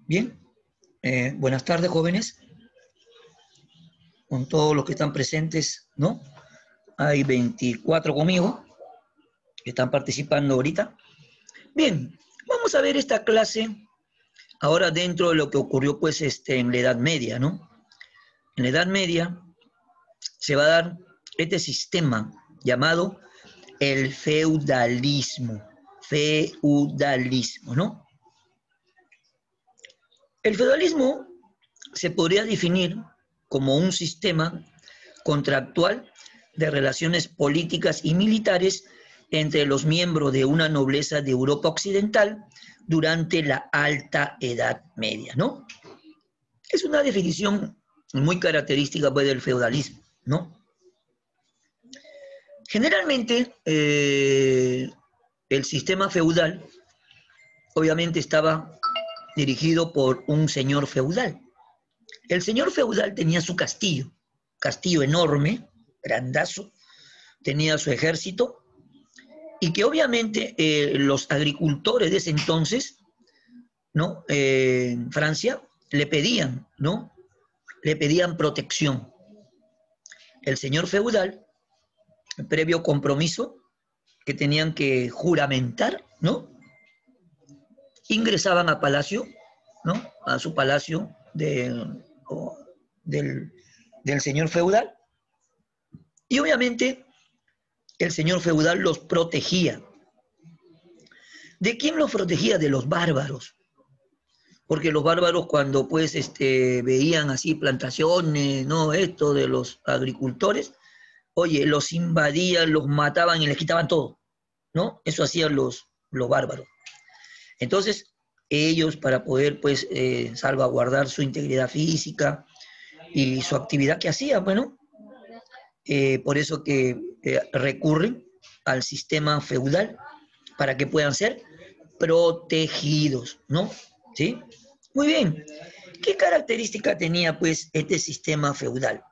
Bien, buenas tardes, jóvenes, con todos los que están presentes, ¿no? Hay 24 conmigo que están participando ahorita. Bien, vamos a ver esta clase ahora dentro de lo que ocurrió, pues, en la Edad Media, ¿no? En la Edad Media se va a dar este sistema llamado el feudalismo, ¿no? El feudalismo se podría definir como un sistema contractual de relaciones políticas y militares entre los miembros de una nobleza de Europa Occidental durante la Alta Edad Media, ¿no? Es una definición muy característica, pues, del feudalismo, ¿no? Generalmente, el sistema feudal obviamente estaba dirigido por un señor feudal. El señor feudal tenía su castillo enorme, grandazo, tenía su ejército, y que obviamente los agricultores de ese entonces, ¿no? En Francia, le pedían, ¿no? Le pedían protección. El señor feudal, previo compromiso que tenían que juramentar, ¿no? Ingresaban a palacio, ¿no? A su palacio del señor feudal, y obviamente el señor feudal los protegía. ¿De quién los protegía? De los bárbaros. Porque los bárbaros, cuando pues veían así plantaciones, ¿no? Esto de los agricultores, oye, los invadían, los mataban y les quitaban todo, ¿no? Eso hacían los bárbaros. Entonces, ellos, para poder pues salvaguardar su integridad física y su actividad que hacían, bueno, por eso que recurren al sistema feudal para que puedan ser protegidos, ¿no? ¿Sí? Muy bien. ¿Qué característica tenía, pues, este sistema feudal?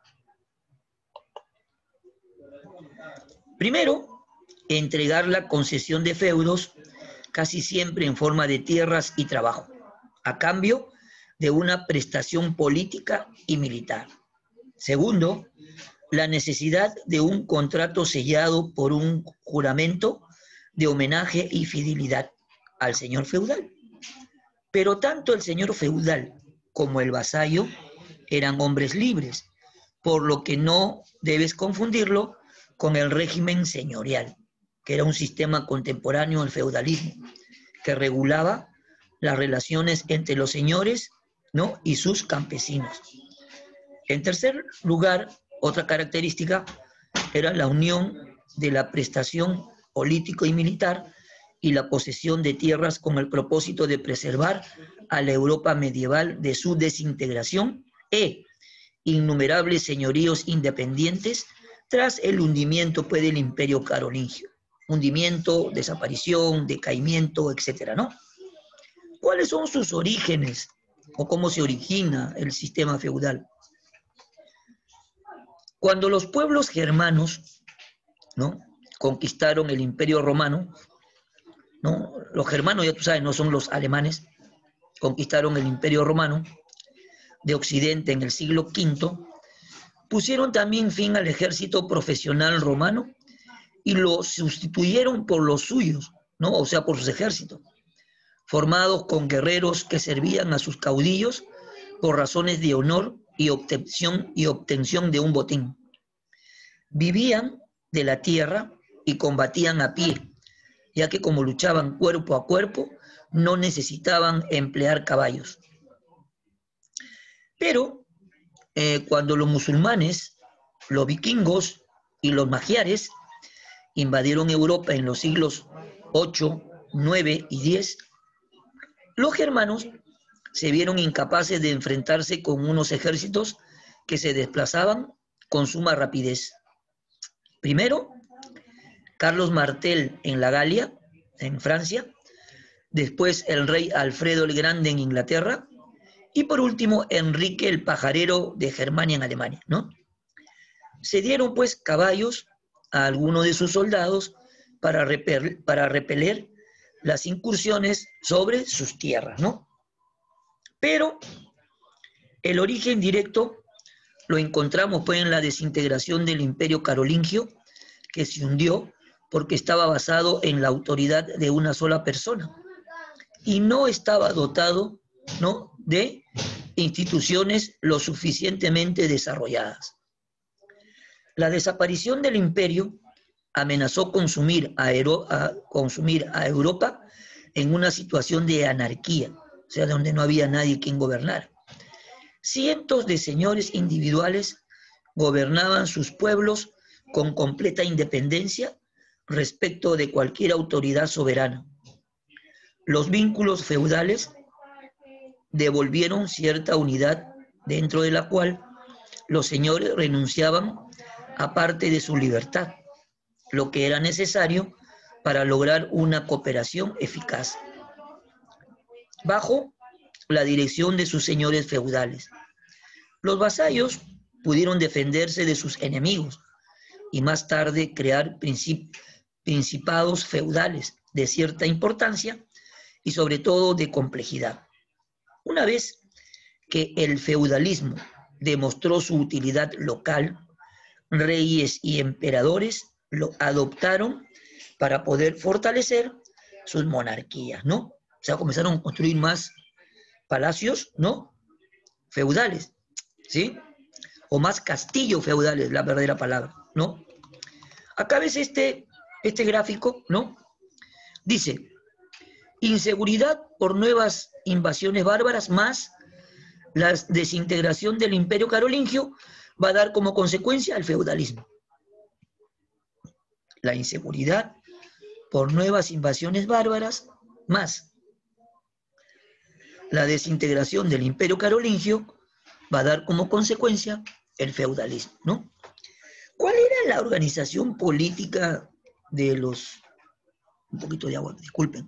Primero, entregar la concesión de feudos casi siempre en forma de tierras y trabajo, a cambio de una prestación política y militar. Segundo, la necesidad de un contrato sellado por un juramento de homenaje y fidelidad al señor feudal. Pero tanto el señor feudal como el vasallo eran hombres libres, por lo que no debes confundirlo con el régimen señorial, que era un sistema contemporáneo al feudalismo, que regulaba las relaciones entre los señores, ¿no? Y sus campesinos. En tercer lugar, otra característica era la unión de la prestación político y militar y la posesión de tierras con el propósito de preservar a la Europa medieval de su desintegración e innumerables señoríos independientes tras el hundimiento, pues, del Imperio Carolingio. Hundimiento, desaparición, decaimiento, etcétera, ¿no? ¿Cuáles son sus orígenes o cómo se origina el sistema feudal? Cuando los pueblos germanos, ¿no? Conquistaron el Imperio Romano, ¿no? Los germanos, ya tú sabes, no son los alemanes, conquistaron el Imperio Romano de Occidente en el siglo V, pusieron también fin al ejército profesional romano y lo sustituyeron por los suyos, ¿no? O sea, por sus ejércitos, formados con guerreros que servían a sus caudillos por razones de honor y obtención de un botín. Vivían de la tierra y combatían a pie, ya que como luchaban cuerpo a cuerpo, no necesitaban emplear caballos. Pero cuando los musulmanes, los vikingos y los magiares invadieron Europa en los siglos 8, 9 y 10, los germanos se vieron incapaces de enfrentarse con unos ejércitos que se desplazaban con suma rapidez. Primero, Carlos Martel en la Galia, en Francia, después el rey Alfredo el Grande en Inglaterra, y por último Enrique el Pajarero de Germania en Alemania, ¿no? Se dieron pues caballos a algunos de sus soldados para repeler las incursiones sobre sus tierras, ¿no? Pero el origen directo lo encontramos pues en la desintegración del Imperio Carolingio, que se hundió porque estaba basado en la autoridad de una sola persona y no estaba dotado, ¿no?, de instituciones lo suficientemente desarrolladas. La desaparición del imperio amenazó consumir a Europa en una situación de anarquía, o sea, donde no había nadie quien gobernar. Cientos de señores individuales gobernaban sus pueblos con completa independencia respecto de cualquier autoridad soberana. Los vínculos feudales devolvieron cierta unidad dentro de la cual los señores renunciaban a parte de su libertad, lo que era necesario para lograr una cooperación eficaz, bajo la dirección de sus señores feudales. Los vasallos pudieron defenderse de sus enemigos y más tarde crear principados feudales de cierta importancia y sobre todo de complejidad. Una vez que el feudalismo demostró su utilidad local, reyes y emperadores lo adoptaron para poder fortalecer sus monarquías, ¿no? O sea, comenzaron a construir más palacios, ¿no?, feudales, ¿sí? O más castillos feudales, la verdadera palabra, ¿no? Acá ves este gráfico, ¿no? Dice, inseguridad por nuevas invasiones bárbaras más la desintegración del Imperio Carolingio va a dar como consecuencia el feudalismo. La inseguridad por nuevas invasiones bárbaras más la desintegración del Imperio Carolingio va a dar como consecuencia el feudalismo, ¿no? ¿Cuál era la organización política de los... Un poquito de agua, disculpen.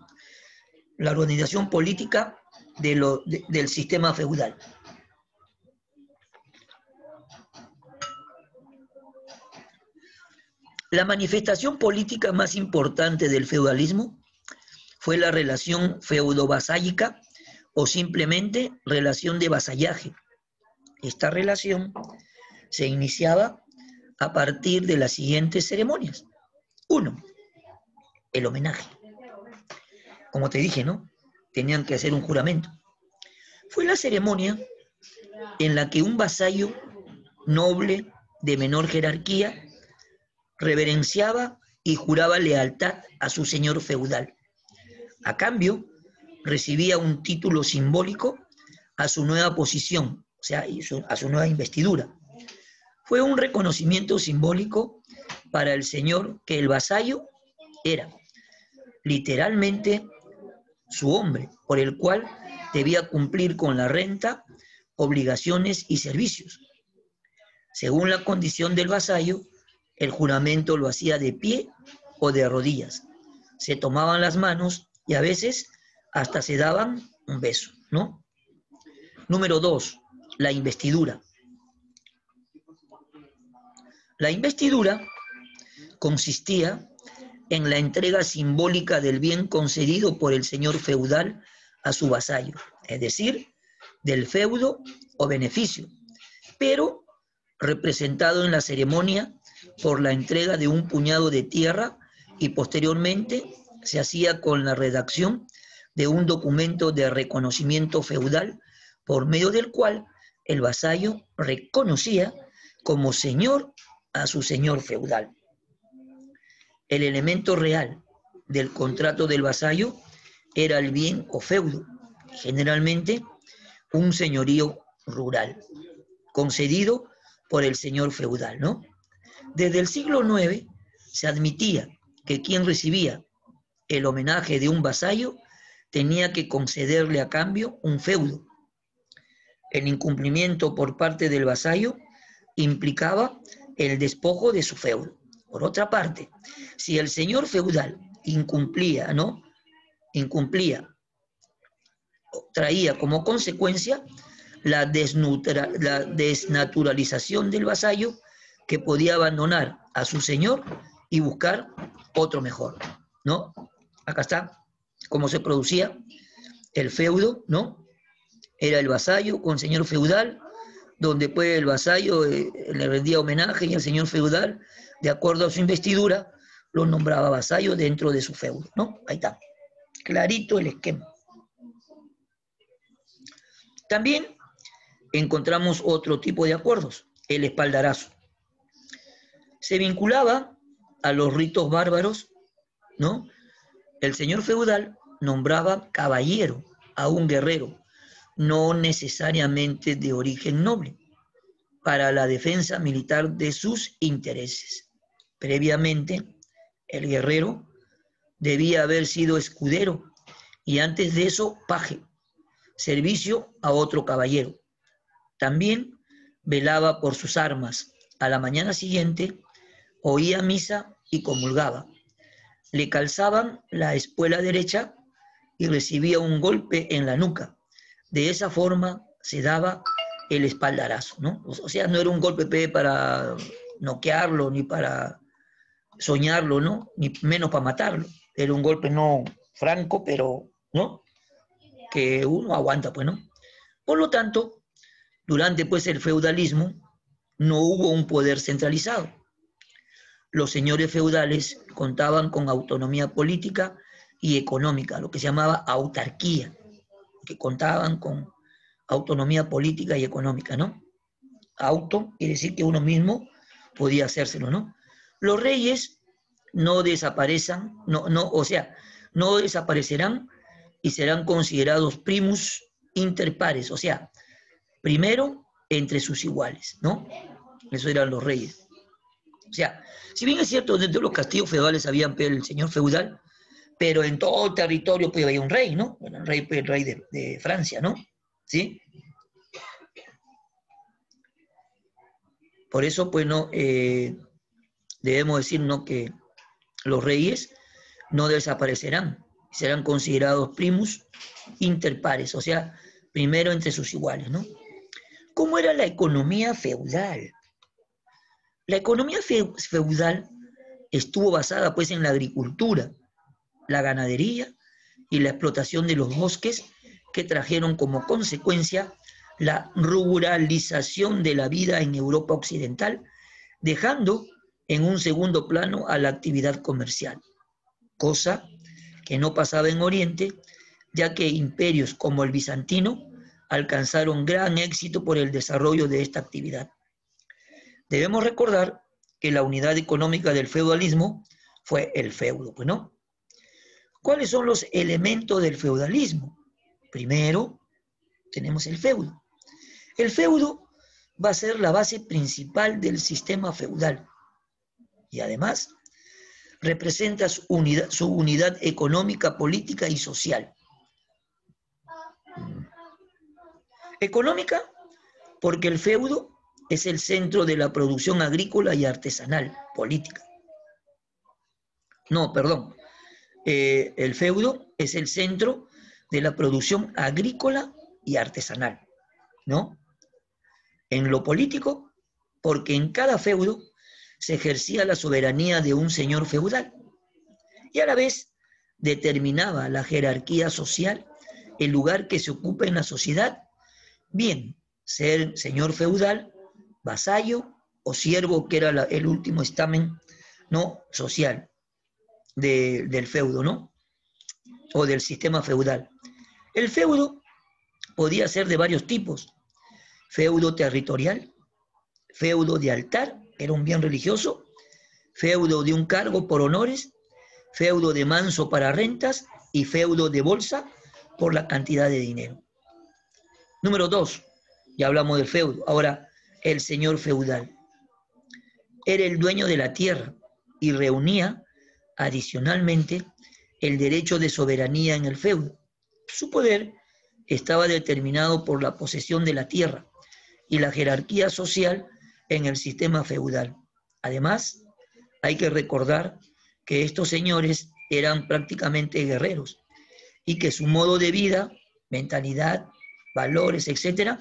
La organización política del sistema feudal? La manifestación política más importante del feudalismo fue la relación feudo-vasálica o simplemente relación de vasallaje. Esta relación se iniciaba a partir de las siguientes ceremonias. 1. El homenaje. Como te dije, ¿no? Tenían que hacer un juramento. Fue la ceremonia en la que un vasallo noble de menor jerarquía reverenciaba y juraba lealtad a su señor feudal. A cambio, recibía un título simbólico a su nueva posición, o sea, a su nueva investidura. Fue un reconocimiento simbólico para el señor que el vasallo era literalmente su hombre, por el cual debía cumplir con la renta, obligaciones y servicios. Según la condición del vasallo, el juramento lo hacía de pie o de rodillas. Se tomaban las manos y a veces hasta se daban un beso, ¿no? Número 2, la investidura. La investidura consistía en la entrega simbólica del bien concedido por el señor feudal a su vasallo, es decir, del feudo o beneficio, pero representado en la ceremonia por la entrega de un puñado de tierra y posteriormente se hacía con la redacción de un documento de reconocimiento feudal por medio del cual el vasallo reconocía como señor a su señor feudal. El elemento real del contrato del vasallo era el bien o feudo, generalmente un señorío rural, concedido por el señor feudal, ¿no? Desde el siglo IX se admitía que quien recibía el homenaje de un vasallo tenía que concederle a cambio un feudo. El incumplimiento por parte del vasallo implicaba el despojo de su feudo. Por otra parte, si el señor feudal incumplía, traía como consecuencia la desnaturalización del vasallo, que podía abandonar a su señor y buscar otro mejor, ¿no? Acá está cómo se producía el feudo, ¿no?, Era el vasallo con señor feudal, donde pues el vasallo le rendía homenaje y el señor feudal, de acuerdo a su investidura, lo nombraba vasallo dentro de su feudo, ¿no? Ahí está, clarito el esquema. También encontramos otro tipo de acuerdos, el espaldarazo. Se vinculaba a los ritos bárbaros, ¿no? El señor feudal nombraba caballero a un guerrero, no necesariamente de origen noble, para la defensa militar de sus intereses. Previamente, el guerrero debía haber sido escudero y antes de eso paje, servicio a otro caballero. También velaba por sus armas. A la mañana siguiente oía misa y comulgaba. Le calzaban la espuela derecha y recibía un golpe en la nuca. De esa forma se daba el espaldarazo, ¿no? O sea, no era un golpe para noquearlo, ni para soñarlo, ¿no? Ni menos para matarlo. Era un golpe no franco, pero, ¿no? Que uno aguanta, pues, ¿no? Por lo tanto, durante, pues, el feudalismo no hubo un poder centralizado. Los señores feudales contaban con autonomía política y económica, lo que se llamaba autarquía, que contaban con autonomía política y económica, ¿no? Auto quiere decir que uno mismo podía hacérselo, ¿no? Los reyes no desaparecen, no desaparecerán y serán considerados primus inter pares, o sea, primero entre sus iguales, ¿no? Eso eran los reyes. O sea, si bien es cierto, dentro de los castillos feudales había el señor feudal, pero en todo el territorio pues, había un rey, ¿no? Bueno, el rey de Francia, ¿no? ¿Sí? Por eso, pues, no, debemos decir, ¿no? Que los reyes no desaparecerán, serán considerados primus inter pares, o sea, primero entre sus iguales, ¿no? ¿Cómo era la economía feudal? La economía feudal estuvo basada, pues, en la agricultura, la ganadería y la explotación de los bosques que trajeron como consecuencia la ruralización de la vida en Europa occidental, dejando en un segundo plano a la actividad comercial, cosa que no pasaba en Oriente, ya que imperios como el bizantino alcanzaron gran éxito por el desarrollo de esta actividad. Debemos recordar que la unidad económica del feudalismo fue el feudo, pues, ¿no? ¿Cuáles son los elementos del feudalismo? Primero, tenemos el feudo. El feudo va a ser la base principal del sistema feudal y además representa su unidad económica, política y social. Económica, porque el feudo es el centro de la producción agrícola y artesanal, política. No, perdón. El feudo es el centro de la producción agrícola y artesanal, ¿no? En lo político, porque en cada feudo se ejercía la soberanía de un señor feudal y a la vez determinaba la jerarquía social, el lugar que se ocupa en la sociedad, bien ser señor feudal, vasallo o siervo, que era el último estamen, ¿no? Social del feudo, ¿no? O del sistema feudal. El feudo podía ser de varios tipos: feudo territorial, feudo de altar, era un bien religioso, feudo de un cargo por honores, feudo de manso para rentas y feudo de bolsa por la cantidad de dinero. Número 2, ya hablamos del feudo. Ahora, el señor feudal era el dueño de la tierra y reunía adicionalmente el derecho de soberanía en el feudo. Su poder estaba determinado por la posesión de la tierra y la jerarquía social en el sistema feudal. Además, hay que recordar que estos señores eran prácticamente guerreros y que su modo de vida, mentalidad, valores, etc.,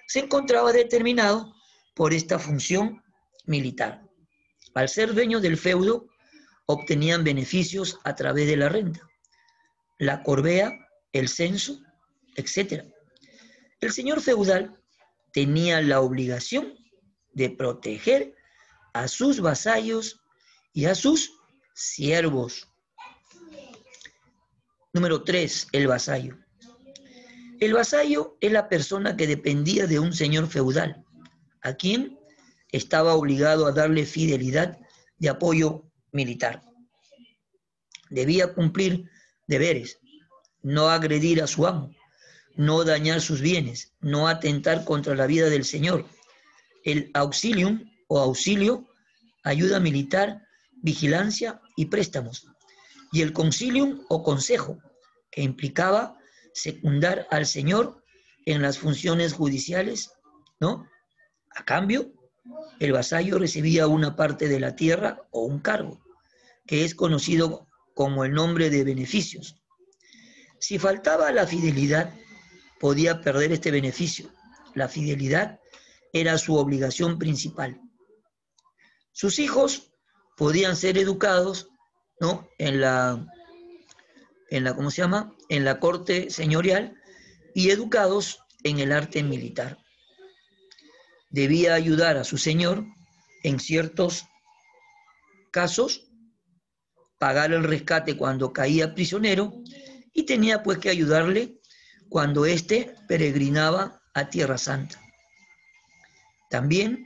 se encontraba determinado por esta función militar. Al ser dueños del feudo, obtenían beneficios a través de la renta, la corvea, el censo, etc. El señor feudal tenía la obligación de proteger a sus vasallos y a sus siervos. Número 3, el vasallo. El vasallo es la persona que dependía de un señor feudal, a quien estaba obligado a darle fidelidad de apoyo militar. Debía cumplir deberes, no agredir a su amo, no dañar sus bienes, no atentar contra la vida del señor. El auxilium o auxilio, ayuda militar, vigilancia y préstamos. Y el concilium o consejo, que implicaba secundar al señor en las funciones judiciales, ¿no? A cambio, el vasallo recibía una parte de la tierra o un cargo, que es conocido como el nombre de beneficios. Si faltaba la fidelidad, podía perder este beneficio. La fidelidad era su obligación principal. Sus hijos podían ser educados, ¿no? en la ¿cómo se llama? En la corte señorial y educados en el arte militar. Debía ayudar a su señor en ciertos casos, pagar el rescate cuando caía prisionero y tenía pues que ayudarle cuando éste peregrinaba a Tierra Santa. También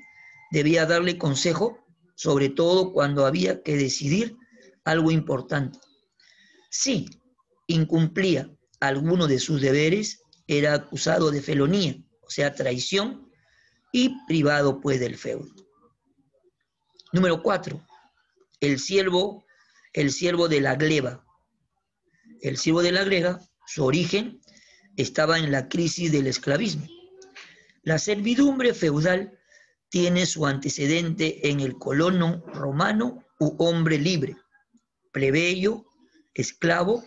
debía darle consejo, sobre todo cuando había que decidir algo importante. Si incumplía alguno de sus deberes, era acusado de felonía, o sea, traición, y privado pues del feudo. Número 4, el siervo de la gleba. El siervo de la gleba, su origen estaba en la crisis del esclavismo. La servidumbre feudal tiene su antecedente en el colono romano u hombre libre, plebeyo, esclavo,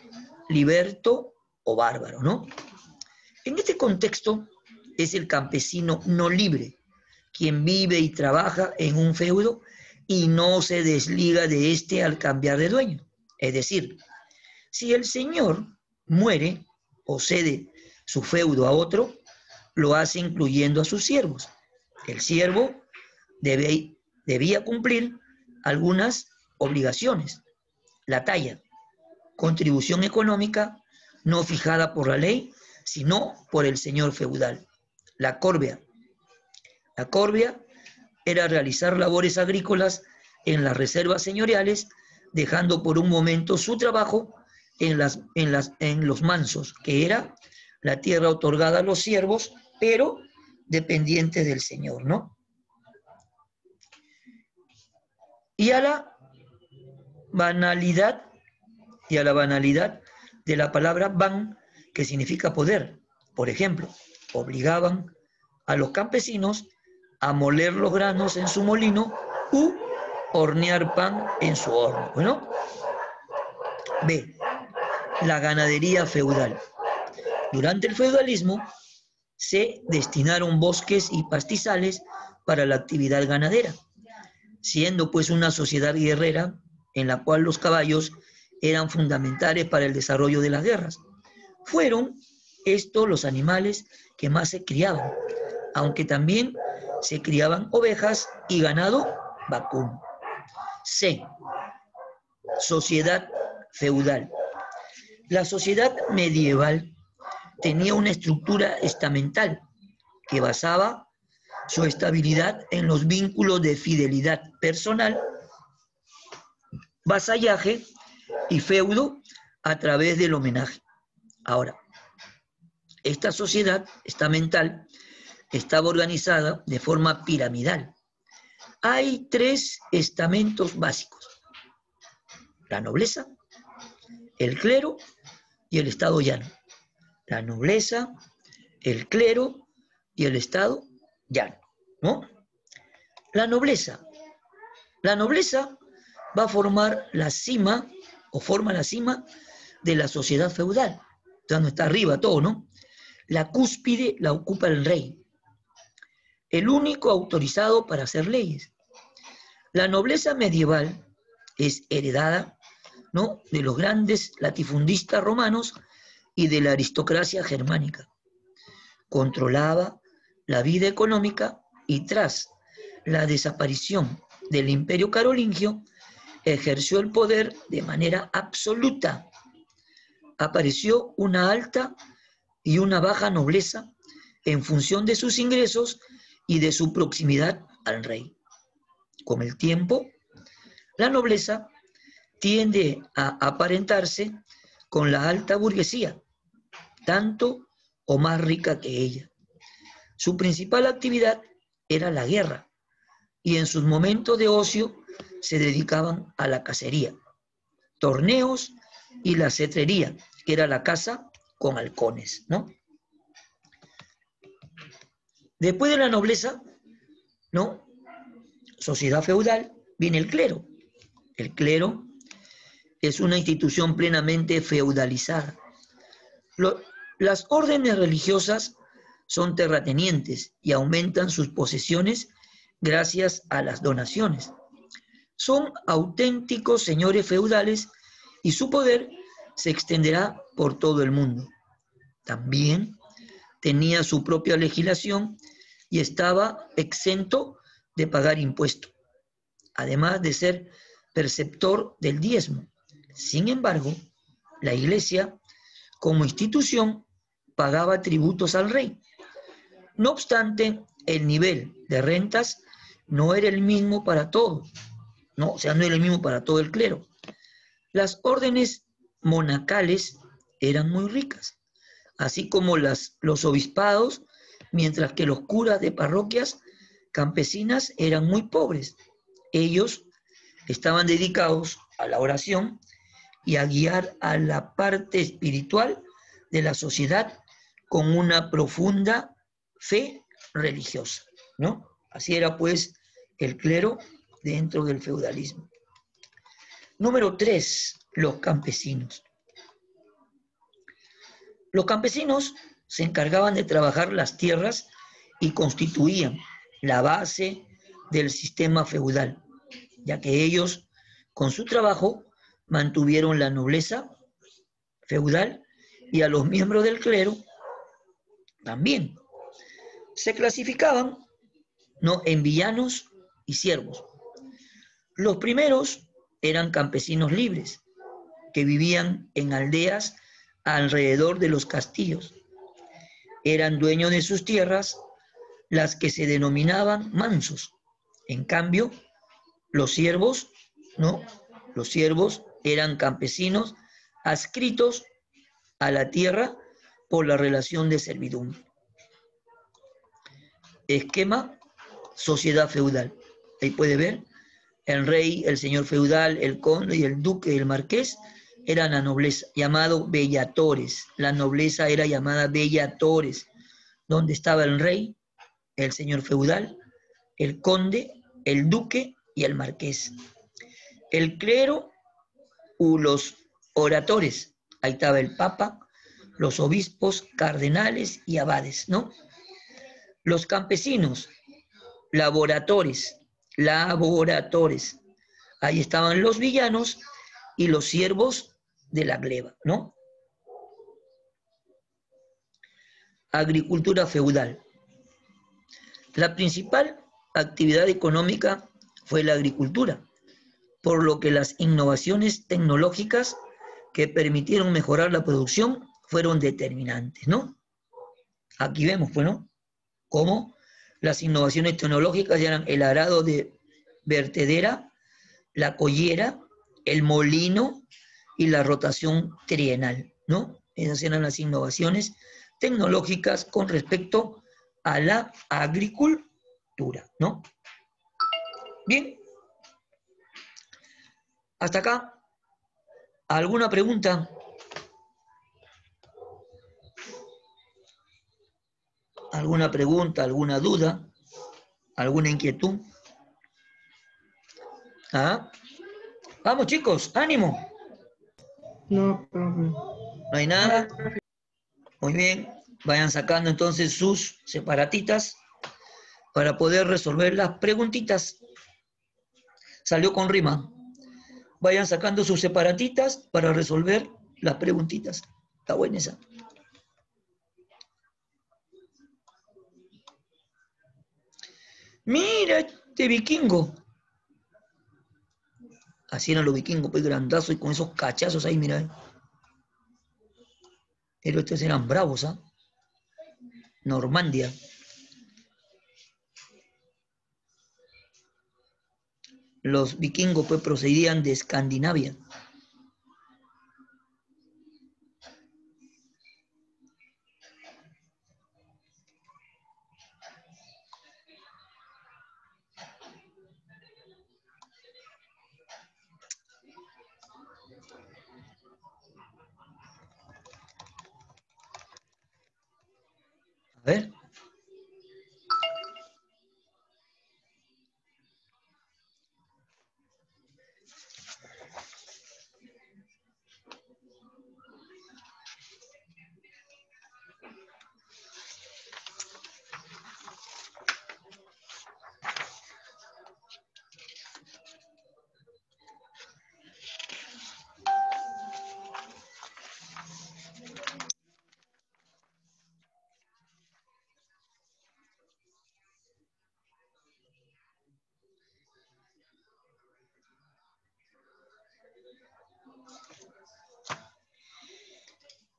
liberto o bárbaro, ¿no? En este contexto es el campesino no libre, quien vive y trabaja en un feudo y no se desliga de éste al cambiar de dueño. Es decir, si el señor muere o cede su feudo a otro, lo hace incluyendo a sus siervos. El siervo debía cumplir algunas obligaciones. La talla, contribución económica no fijada por la ley, sino por el señor feudal. La corvia. La corvia era realizar labores agrícolas en las reservas señoriales, dejando por un momento su trabajo en los mansos, que era la tierra otorgada a los siervos, pero dependientes del señor, ¿no? Y a la banalidad de la palabra ban, que significa poder. Por ejemplo, obligaban a los campesinos a moler los granos en su molino u hornear pan en su horno. Bueno, B, la ganadería feudal. Durante el feudalismo se destinaron bosques y pastizales para la actividad ganadera, siendo pues una sociedad guerrera en la cual los caballos eran fundamentales para el desarrollo de las guerras. Fueron estos los animales que más se criaban, aunque también se criaban ovejas y ganado vacuno. C, sociedad feudal. La sociedad medieval tenía una estructura estamental que basaba su estabilidad en los vínculos de fidelidad personal, vasallaje y feudo a través del homenaje. Ahora, esta sociedad estamental estaba organizada de forma piramidal. Hay 3 estamentos básicos: la nobleza, el clero y el estado llano. La nobleza, el clero y el estado llano, ¿no? La nobleza va a formar la cima, o forma la cima de la sociedad feudal. Entonces no está arriba todo, ¿no? La cúspide la ocupa el rey, el único autorizado para hacer leyes. La nobleza medieval es heredada, ¿no?, de los grandes latifundistas romanos y de la aristocracia germánica. controlaba la vida económica y tras la desaparición del Imperio Carolingio, ejerció el poder de manera absoluta. Apareció una alta y una baja nobleza en función de sus ingresos y de su proximidad al rey. Con el tiempo, la nobleza tiende a aparentarse con la alta burguesía, tanto o más rica que ella. Su principal actividad era la guerra y en sus momentos de ocio se dedicaban a la cacería, torneos y la cetrería, que era la caza con halcones, ¿no? Después de la nobleza, ¿no? Sociedad feudal, viene el clero. El clero es una institución plenamente feudalizada. Las órdenes religiosas son terratenientes y aumentan sus posesiones gracias a las donaciones. Son auténticos señores feudales y su poder se extenderá por todo el mundo. También tenía su propia legislación y estaba exento de pagar impuestos, además de ser perceptor del diezmo. Sin embargo, la Iglesia, como institución, pagaba tributos al rey. No obstante, el nivel de rentas no era el mismo para todos, no era el mismo para todo el clero. Las órdenes monacales eran muy ricas, así como los obispados, mientras que los curas de parroquias campesinas eran muy pobres. Ellos estaban dedicados a la oración y a guiar a la parte espiritual de la sociedad con una profunda fe religiosa, ¿no? Así era pues el clero dentro del feudalismo. Número 3, los campesinos. Los campesinos se encargaban de trabajar las tierras y constituían la base del sistema feudal, ya que ellos, con su trabajo, mantuvieron la nobleza feudal y a los miembros del clero también. Se clasificaban, ¿no?, en villanos y siervos. Los primeros eran campesinos libres, que vivían en aldeas alrededor de los castillos. Eran dueños de sus tierras, las que se denominaban mansos. En cambio, los siervos, ¿no? Los siervos eran campesinos adscritos a la tierra por la relación de servidumbre. Esquema, sociedad feudal. Ahí puede ver, el rey, el señor feudal, el conde y el duque y el marqués eran la nobleza, llamado bellatores. La nobleza era llamada bellatores, donde estaba el rey, el señor feudal, el conde, el duque y el marqués. El clero u los oradores, ahí estaba el papa, los obispos, cardenales y abades, ¿no? Los campesinos, laboratores, ahí estaban los villanos y los siervos de la gleba, ¿no? Agricultura feudal. La principal actividad económica fue la agricultura, por lo que las innovaciones tecnológicas que permitieron mejorar la producción fueron determinantes, ¿no? Aquí vemos, pues, ¿no?, cómo las innovaciones tecnológicas eran el arado de vertedera, la collera, el molino y la rotación trienal, ¿no? Esas eran las innovaciones tecnológicas con respecto a la agricultura, ¿no? Bien. Hasta acá. ¿Alguna pregunta? ¿Alguna pregunta, alguna duda, alguna inquietud? ¿Ah? Vamos, chicos, ánimo. No, profe. ¿No hay nada? Muy bien. Vayan sacando entonces sus separatitas para poder resolver las preguntitas. Salió con rima. Vayan sacando sus separatitas para resolver las preguntitas. Está buena esa. Mira este vikingo. Así eran los vikingos, pues grandazos y con esos cachazos ahí, mira. Pero estos eran bravos, ¿ah? Normandia. Los vikingos pues procedían de Escandinavia. A ver.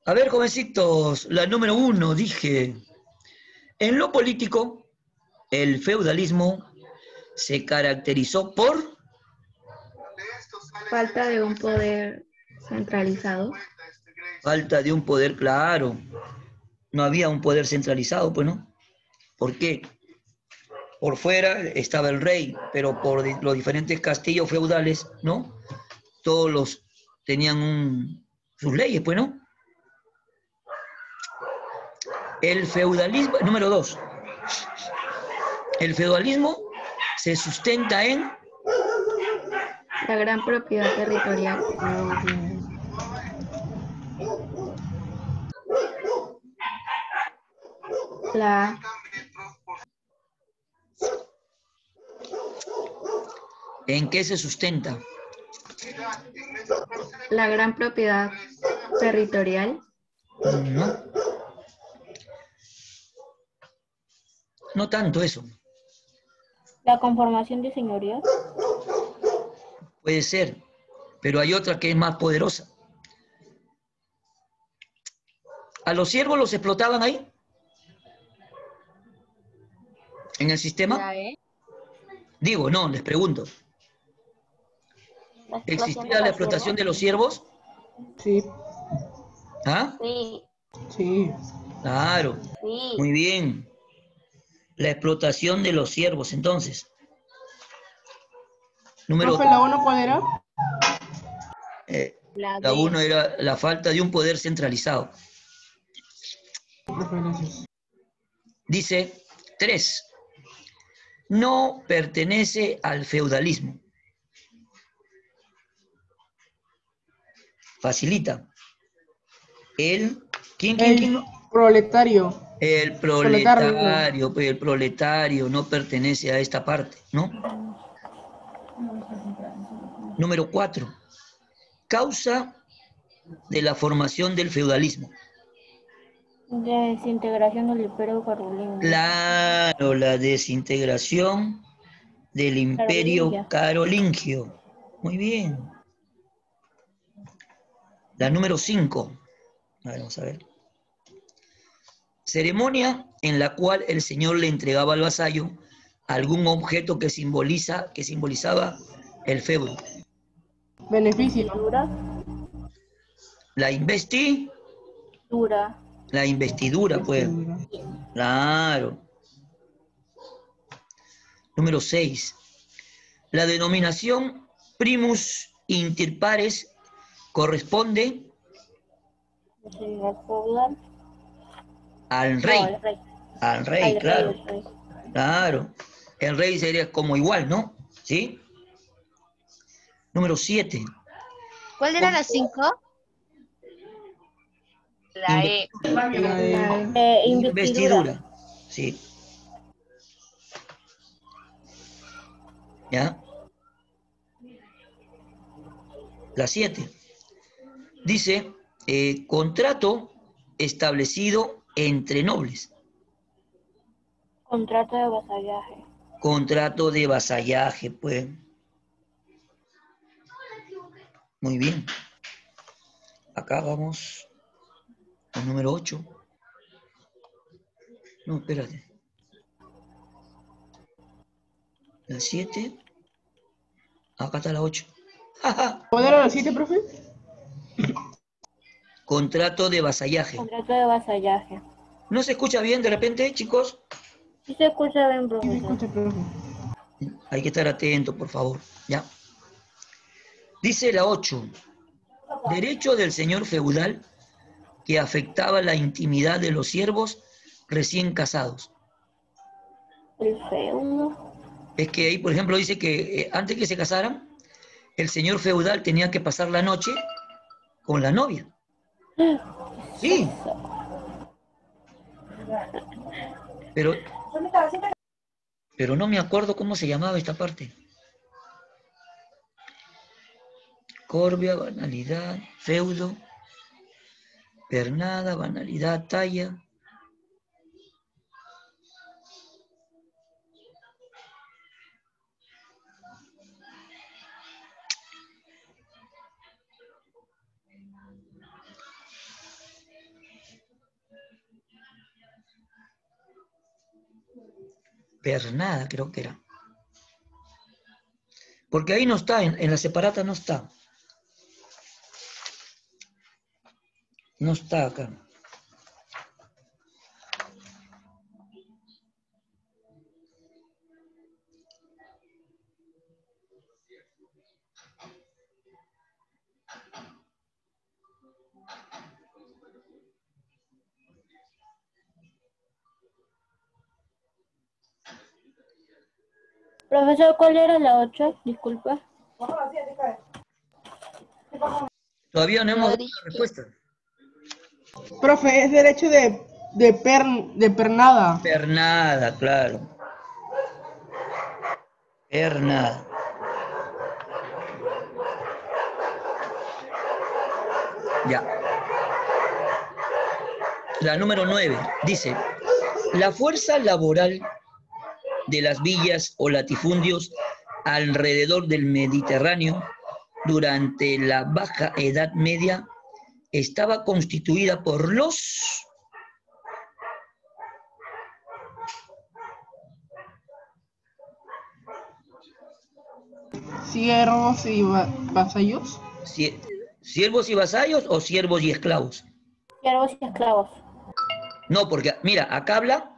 A ver, jovencitos, la número 1, dije. En lo político, el feudalismo se caracterizó por Falta de un poder centralizado. falta de un poder claro. No había un poder centralizado, pues, ¿no? ¿Por qué? Por fuera estaba el rey, pero por los diferentes castillos feudales, ¿no? Todos los tenían sus leyes, pues, ¿no? El feudalismo, número 2, el feudalismo se sustenta en La gran propiedad territorial. La ¿en qué se sustenta? gran propiedad territorial. No, no tanto eso. La conformación de señorías. Puede ser, pero hay otra que es más poderosa. ¿A los siervos los explotaban ahí? ¿En el sistema? La E. Digo, no, les pregunto. La explotación ¿Existía de la los explotación siervos. de los siervos? Sí, ¿Ah? Sí, sí. Claro, sí. muy bien. La explotación de los siervos, entonces. Número Profe, ¿la 1 cuál era? La la D. 1 era la falta de un poder centralizado. Profe, gracias. Dice 3. No pertenece al feudalismo. Facilita. ¿Quién? El proletario. El Proletario. el proletario no pertenece a esta parte, ¿no? Número 4. Causa de la formación del feudalismo. Desintegración del Imperio Carolingio. Claro, la desintegración del Imperio Carolingio. Muy bien. La número 5. Vamos a ver. Ceremonia en la cual el señor le entregaba al vasallo algún objeto que simbolizaba el feudo. Beneficio. Investidura. La investidura, pues. Claro. Número 6. La denominación primus inter pares corresponde Feudal. al No, rey. el rey. Al rey, El claro. rey, el rey. Claro. El rey sería como igual, ¿no? ¿Sí? Número 7. ¿Cuál era la 5? La E. Investidura. Sí. ¿Ya? La 7. Dice, contrato establecido entre nobles. Contrato de vasallaje. Contrato de vasallaje, pues. Muy bien. Acá vamos al número 8. No, espérate. La 7. Acá está la 8. ¿Cuál era la 7, profe? Contrato de vasallaje. Contrato de vasallaje. ¿No se escucha bien de repente, chicos? Sí se escucha bien, Sí, se profesor. escucha, profe. Hay que estar atento, por favor. Ya. Dice la 8. Derecho del señor feudal que afectaba la intimidad de los siervos recién casados. El feudo. Es que ahí, por ejemplo, dice que antes que se casaran, el señor feudal tenía que pasar la noche con la novia. Sí, pero no me acuerdo cómo se llamaba esta parte. Corvia, banalidad, feudo, pernada, banalidad, talla. Pernada creo que era. Porque ahí no está, en la separata no está. No está acá. Profesor, ¿cuál era la 8? Disculpa. Todavía no hemos dado la respuesta. Profe, es derecho de pernada. Pernada, claro. Pernada. Ya. La número 9 dice, la fuerza laboral de las villas o latifundios alrededor del Mediterráneo durante la Baja Edad Media estaba constituida por los... Siervos y vasallos. ¿Siervos y vasallos o siervos y esclavos? Siervos y esclavos. No, porque mira, acá habla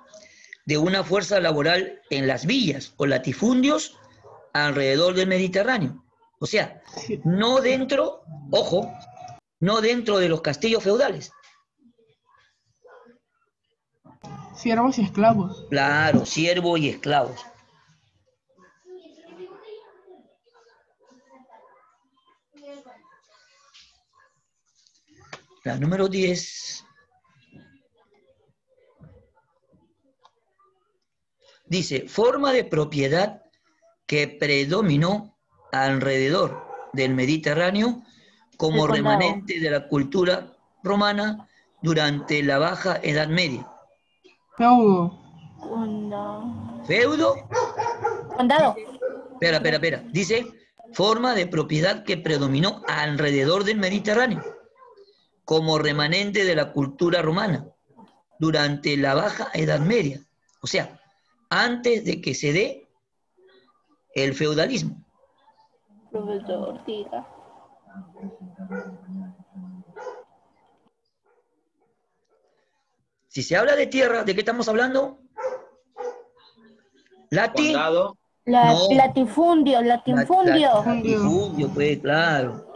de una fuerza laboral en las villas o latifundios alrededor del Mediterráneo. O sea, Sí. no dentro, ojo, no dentro de los castillos feudales. Siervos y esclavos. Claro, siervos y esclavos. La número 10 dice, forma de propiedad que predominó alrededor del Mediterráneo como El condado. remanente de la cultura romana durante la Baja Edad Media. Feudo. Condado. Feudo, Condado. espera, dice, forma de propiedad que predominó alrededor del Mediterráneo como remanente de la cultura romana durante la Baja Edad Media. O sea, antes de que se dé el feudalismo. Profesor, diga. Si se habla de tierra, ¿de qué estamos hablando? Condado. La, No. latifundio, latifundio. Latifundio, pues, claro.